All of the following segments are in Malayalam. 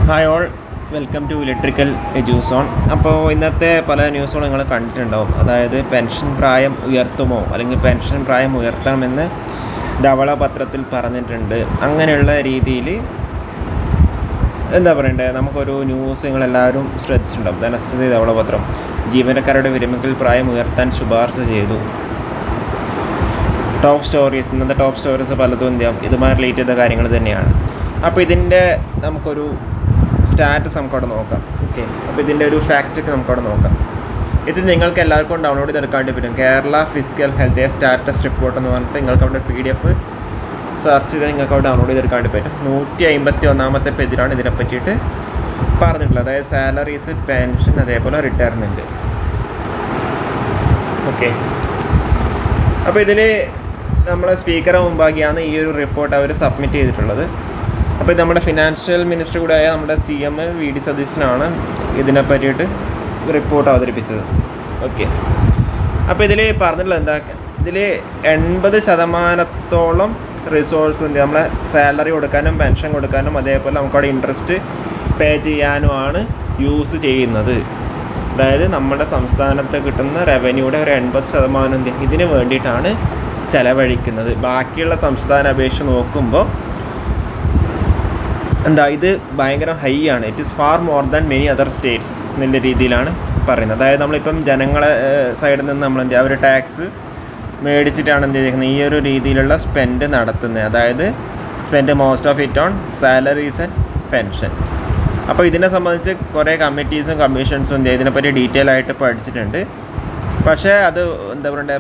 Hi all, welcome to electrical Eduzone. അപ്പോൾ ഇന്നത്തെ പല ന്യൂസുകളും നിങ്ങൾ കണ്ടിട്ടുണ്ടാവും. അതായത് പെൻഷൻ പ്രായം ഉയർത്തുമോ അല്ലെങ്കിൽ പെൻഷൻ പ്രായം ഉയർത്തണമെന്ന് ധവള പത്രത്തിൽ പറഞ്ഞിട്ടുണ്ട്. അങ്ങനെയുള്ള രീതിയിൽ എന്താ പറയണ്ടേ, നമുക്കൊരു ന്യൂസ് നിങ്ങളെല്ലാവരും ശ്രദ്ധിച്ചിട്ടുണ്ടാവും. ധനസ്ഥിതി ധവളപത്രം ജീവനക്കാരുടെ വിരമിക്കൽ പ്രായം ഉയർത്താൻ ശുപാർശ ചെയ്തു. ടോപ്പ് സ്റ്റോറീസ്, ഇന്നത്തെ ടോപ്പ് സ്റ്റോറീസ് പലതും ഇതുമായി റിലേറ്റ് ചെയ്ത കാര്യങ്ങൾ തന്നെയാണ്. അപ്പോൾ ഇതിൻ്റെ നമുക്കൊരു സ്റ്റാറ്റസ് നമുക്കവിടെ നോക്കാം. ഓക്കെ, അപ്പോൾ ഇതിൻ്റെ ഒരു ഫാക്ട് ചെക്ക് നമുക്കവിടെ നോക്കാം. ഇത് നിങ്ങൾക്ക് എല്ലാവർക്കും ഡൗൺലോഡ് ചെയ്തെടുക്കാണ്ട് പറ്റും. Kerala physical health status report എന്ന് പറഞ്ഞിട്ട് നിങ്ങൾക്ക് അവിടെ PDF സെർച്ച് ചെയ്താൽ നിങ്ങൾക്ക് അവിടെ ഡൗൺലോഡ് ചെയ്തെടുക്കാണ്ട് പറ്റും. 151 പേജിലാണ് ഇതിനെ പറ്റിയിട്ട് പറഞ്ഞിട്ടുള്ളത്. അതായത് സാലറീസ്, പെൻഷൻ, അതേപോലെ റിട്ടയർമെൻറ്റ്. ഓക്കെ, അപ്പോൾ ഇതിൽ നമ്മളെ സ്പീക്കറെ മുമ്പാക്കിയാണ് ഈ ഒരു റിപ്പോർട്ട് അവർ സബ്മിറ്റ് ചെയ്തിട്ടുള്ളത്. അപ്പോൾ ഇത് നമ്മുടെ ഫിനാൻഷ്യൽ മിനിസ്റ്റർ കൂടെ ആയ നമ്മുടെ CM VD സതീശനാണ് ഇതിനെ പറ്റിയിട്ട് റിപ്പോർട്ട് അവതരിപ്പിച്ചത്. ഓക്കെ, അപ്പോൾ ഇതിൽ പറഞ്ഞിട്ടുള്ളത് എന്താ, ഇതിൽ 80% റിസോഴ്സ് ഉണ്ട് നമ്മളെ സാലറി കൊടുക്കാനും പെൻഷൻ കൊടുക്കാനും അതേപോലെ നമുക്കവിടെ ഇൻട്രസ്റ്റ് പേ ചെയ്യാനുമാണ് യൂസ് ചെയ്യുന്നത്. അതായത് നമ്മുടെ സംസ്ഥാനത്ത് കിട്ടുന്ന റവന്യൂയുടെ ഒരു 80% ഇതിന് വേണ്ടിയിട്ടാണ് ചിലവഴിക്കുന്നത്. ബാക്കിയുള്ള സംസ്ഥാന അപേക്ഷ നോക്കുമ്പോൾ ഇത് ഭയങ്കര ഹൈ ആണ്. It is far more than many other States എന്നുള്ള രീതിയിലാണ് പറയുന്നത്. അതായത് നമ്മളിപ്പം ജനങ്ങളെ സൈഡിൽ നിന്ന് നമ്മൾ ഒരു ടാക്സ് മേടിച്ചിട്ടാണ് ചെയ്യുന്നത്, ഈ ഒരു രീതിയിലുള്ള സ്പെൻഡ് നടത്തുന്നത്. അതായത് spend most of it on salaries and pension. അപ്പോൾ ഇതിനെ സംബന്ധിച്ച് കുറേ കമ്മിറ്റീസും കമ്മീഷൻസും ഇതിനെപ്പറ്റി ഡീറ്റെയിൽ ആയിട്ട് പഠിച്ചിട്ടുണ്ട്. പക്ഷേ അത്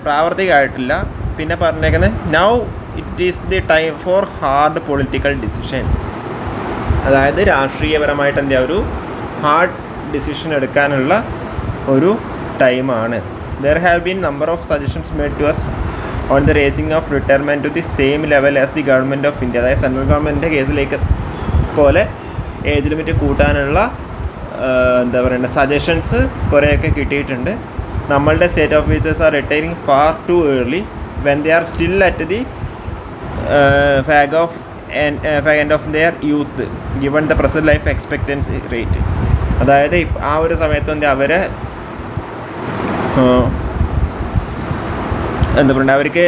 പ്രാവർത്തികമായിട്ടില്ല. പിന്നെ പറഞ്ഞേക്കുന്നത് now it is the time for hard political decision. അതായത് രാഷ്ട്രീയപരമായിട്ട് ഒരു ഹാർഡ് ഡിസിഷൻ എടുക്കാനുള്ള ഒരു ടൈമാണ്. There have been number of suggestions made to us on the raising of retirement to the same level as the government of India. അതായത് സെൻട്രൽ ഗവൺമെൻറ്റിൻ്റെ കേസിലേക്ക് പോലെ ഏജ് ലിമിറ്റ് കൂട്ടാനുള്ള സജഷൻസ് കുറേയൊക്കെ കിട്ടിയിട്ടുണ്ട്. നമ്മളുടെ state officers are retiring far too early when they are still at the end of their youth given the present life expectancy rate. അതായത് ആ ഒരു സമയത്ത് അവരെ അവർക്ക്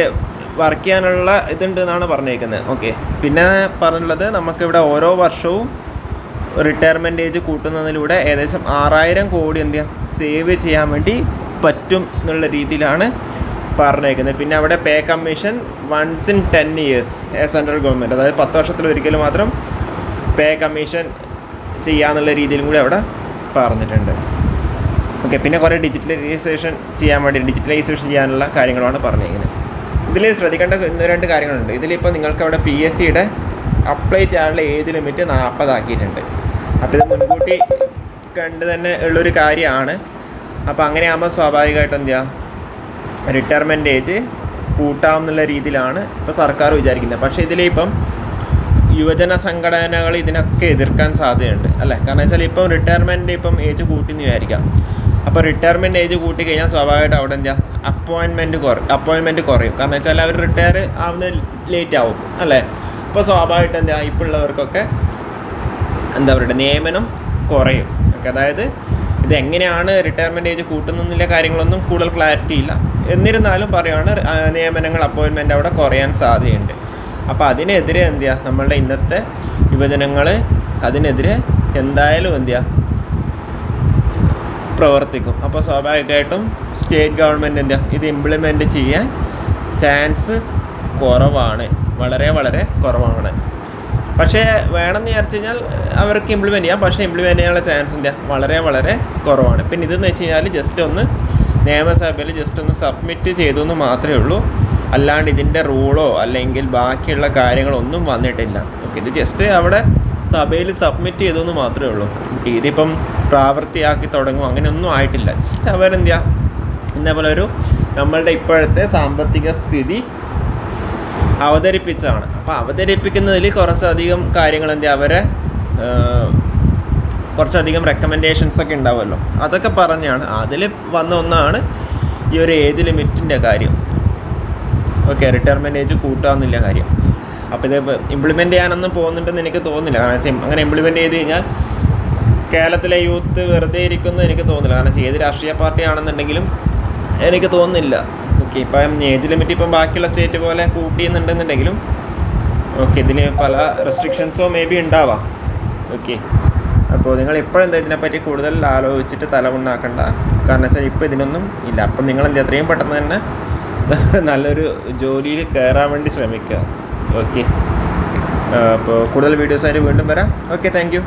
വർക്ക് ചെയ്യാനുള്ള ഇതുണ്ട് എന്നാണ് പറഞ്ഞേക്കുന്നത്. ഓക്കെ, പിന്നെ പറഞ്ഞുള്ളത് നമുക്കിവിടെ ഓരോ വർഷവും റിട്ടയർമെൻറ്റ് ഏജ് കൂട്ടുന്നതിലൂടെ ഏകദേശം 6000 കോടി സേവ് ചെയ്യാൻ വേണ്ടി പറ്റും എന്നുള്ള രീതിയിലാണ് പറഞ്ഞേക്കുന്നത്. പിന്നെ അവിടെ pay commission once in 10 years central government, അതായത് 10 വർഷത്തിൽ മാത്രം പേ കമ്മീഷൻ ചെയ്യാന്നുള്ള രീതിയിലും കൂടി അവിടെ പറഞ്ഞിട്ടുണ്ട്. ഓക്കെ, പിന്നെ കുറേ ഡിജിറ്റലൈസേഷൻ ചെയ്യാനുള്ള കാര്യങ്ങളാണ് പറഞ്ഞിരിക്കുന്നത്. ഇതിൽ ശ്രദ്ധിക്കേണ്ട 1-2 കാര്യങ്ങളുണ്ട്. ഇതിലിപ്പോൾ നിങ്ങൾക്ക് അവിടെ PSCയുടെ അപ്ലൈ ചെയ്യാനുള്ള ഏജ് ലിമിറ്റ് 40 ആക്കിയിട്ടുണ്ട്. അപ്പോൾ ഇത് മുൻകൂട്ടി കണ്ട് തന്നെ ഉള്ളൊരു കാര്യമാണ്. അപ്പോൾ അങ്ങനെയാകുമ്പോൾ സ്വാഭാവികമായിട്ടും റിട്ടയർമെൻറ്റ് ഏജ് കൂട്ടാമെന്നുള്ള രീതിയിലാണ് ഇപ്പോൾ സർക്കാർ വിചാരിക്കുന്നത്. പക്ഷേ ഇതിലിപ്പം യുവജന സംഘടനകൾ ഇതിനൊക്കെ എതിർക്കാൻ സാധ്യതയുണ്ട്, അല്ലേ? കാരണം വെച്ചാൽ ഇപ്പം റിട്ടയർമെൻറ്റ് ഏജ് കൂട്ടിയെന്ന് വിചാരിക്കാം. അപ്പോൾ റിട്ടയർമെൻറ്റ് ഏജ് കൂട്ടി കഴിഞ്ഞാൽ സ്വാഭാവികമായിട്ട് അവിടെ അപ്പോയിൻമെൻറ്റ് കുറയും. കാരണം വെച്ചാൽ അവർ റിട്ടയർ ആവുന്ന ലേറ്റ് ആവും, അല്ലേ? അപ്പോൾ സ്വാഭാവികമായിട്ട് ഇപ്പോൾ ഉള്ളവർക്കൊക്കെ നിയമനം കുറയും. അതായത് ഇതെങ്ങനെയാണ് റിട്ടയർമെൻറ്റ് ഏജ് കൂട്ടുന്നതിലെ കാര്യങ്ങളൊന്നും കൂടുതൽ ക്ലാരിറ്റി ഇല്ല. എന്നിരുന്നാലും പറയുകയാണ് നിയമനങ്ങൾ, അപ്പോയിൻമെൻറ്റ് അവിടെ കുറയാൻ സാധ്യതയുണ്ട്. അപ്പോൾ അതിനെതിരെ നമ്മളുടെ ഇന്നത്തെ യുവജനങ്ങൾ അതിനെതിരെ എന്തായാലും പ്രവർത്തിക്കും. അപ്പോൾ സ്വാഭാവികമായിട്ടും സ്റ്റേറ്റ് ഗവൺമെൻറ് ഇത് ഇംപ്ലിമെൻറ്റ് ചെയ്യാൻ ചാൻസ് കുറവാണ്, വളരെ വളരെ കുറവാണ്. പക്ഷേ വേണമെന്ന് വിചാരിച്ചു കഴിഞ്ഞാൽ അവർക്ക് ഇംപ്ലിമെൻറ്റ് ചെയ്യാം. പക്ഷേ ഇംപ്ലിമെൻറ്റ് ചെയ്യാനുള്ള ചാൻസ് വളരെ വളരെ കുറവാണ്. പിന്നെ ഇതെന്ന് വെച്ച് കഴിഞ്ഞാൽ ജസ്റ്റ് ഒന്ന് നിയമസഭയിൽ ജസ്റ്റ് ഒന്ന് സബ്മിറ്റ് ചെയ്തു എന്ന് മാത്രമേ ഉള്ളൂ. അല്ലാണ്ട് ഇതിൻ്റെ റൂളോ അല്ലെങ്കിൽ ബാക്കിയുള്ള കാര്യങ്ങളൊന്നും വന്നിട്ടില്ല. ഓക്കെ, ഇത് ജസ്റ്റ് അവിടെ സഭയിൽ സബ്മിറ്റ് ചെയ്തു എന്ന് മാത്രമേ ഉള്ളൂ. ഇതിപ്പം പ്രാവർത്തിയാക്കി തുടങ്ങും അങ്ങനെയൊന്നും ആയിട്ടില്ല. ജസ്റ്റ് ഇതേപോലെ ഒരു നമ്മളുടെ ഇപ്പോഴത്തെ സാമ്പത്തിക സ്ഥിതി അവതരിപ്പിച്ചതാണ്. അപ്പോൾ അവതരിപ്പിക്കുന്നതിൽ കുറച്ചധികം കാര്യങ്ങൾ അവരെ കുറച്ചധികം റെക്കമെൻഡേഷൻസൊക്കെ ഉണ്ടാവുമല്ലോ, അതൊക്കെ പറഞ്ഞാണ്. അതിൽ വന്ന ഒന്നാണ് ഈ ഒരു ഏജ് ലിമിറ്റിൻ്റെ കാര്യം. ഓക്കെ, റിട്ടയർമെൻറ്റ് ഏജ് കൂട്ടാമെന്നില്ല കാര്യം. അപ്പോൾ ഇത് ഇംപ്ലിമെൻറ്റ് ചെയ്യാനൊന്നും പോകുന്നുണ്ടെന്ന് എനിക്ക് തോന്നുന്നില്ല. കാരണം അങ്ങനെ ഇംപ്ലിമെൻറ്റ് ചെയ്ത് കഴിഞ്ഞാൽ കേരളത്തിലെ യൂത്ത് വെറുതെ ഇരിക്കുന്നു എനിക്ക് തോന്നുന്നില്ല. കാരണം ഏത് രാഷ്ട്രീയ പാർട്ടി ആണെന്നുണ്ടെങ്കിലും എനിക്ക് തോന്നുന്നില്ല. ഓക്കെ, ഇപ്പം ഏജ് ലിമിറ്റ് ഇപ്പം ബാക്കിയുള്ള സ്റ്റേറ്റ് പോലെ കൂട്ടിയെന്നുണ്ടെന്നുണ്ടെങ്കിലും ഓക്കെ ഇതിൽ പല റെസ്ട്രിക്ഷൻസോ മേ ബി ഉണ്ടാവാം. ഓക്കെ, അപ്പോൾ നിങ്ങൾ ഇപ്പോഴെന്താ ഇതിനെപ്പറ്റി കൂടുതൽ ആലോചിച്ചിട്ട് തലമുണ്ടാക്കണ്ട. കാരണം വെച്ചാൽ ഇപ്പോൾ ഇതിനൊന്നും ഇല്ല. അപ്പം നിങ്ങളെന്ത് എത്രയും പെട്ടെന്ന് തന്നെ നല്ലൊരു ജോലിയിൽ കയറാൻ വേണ്ടി ശ്രമിക്കുക. ഓക്കെ, അപ്പോൾ കൂടുതൽ വീഡിയോസായിട്ട് വീണ്ടും വരാം. Okay, thank you.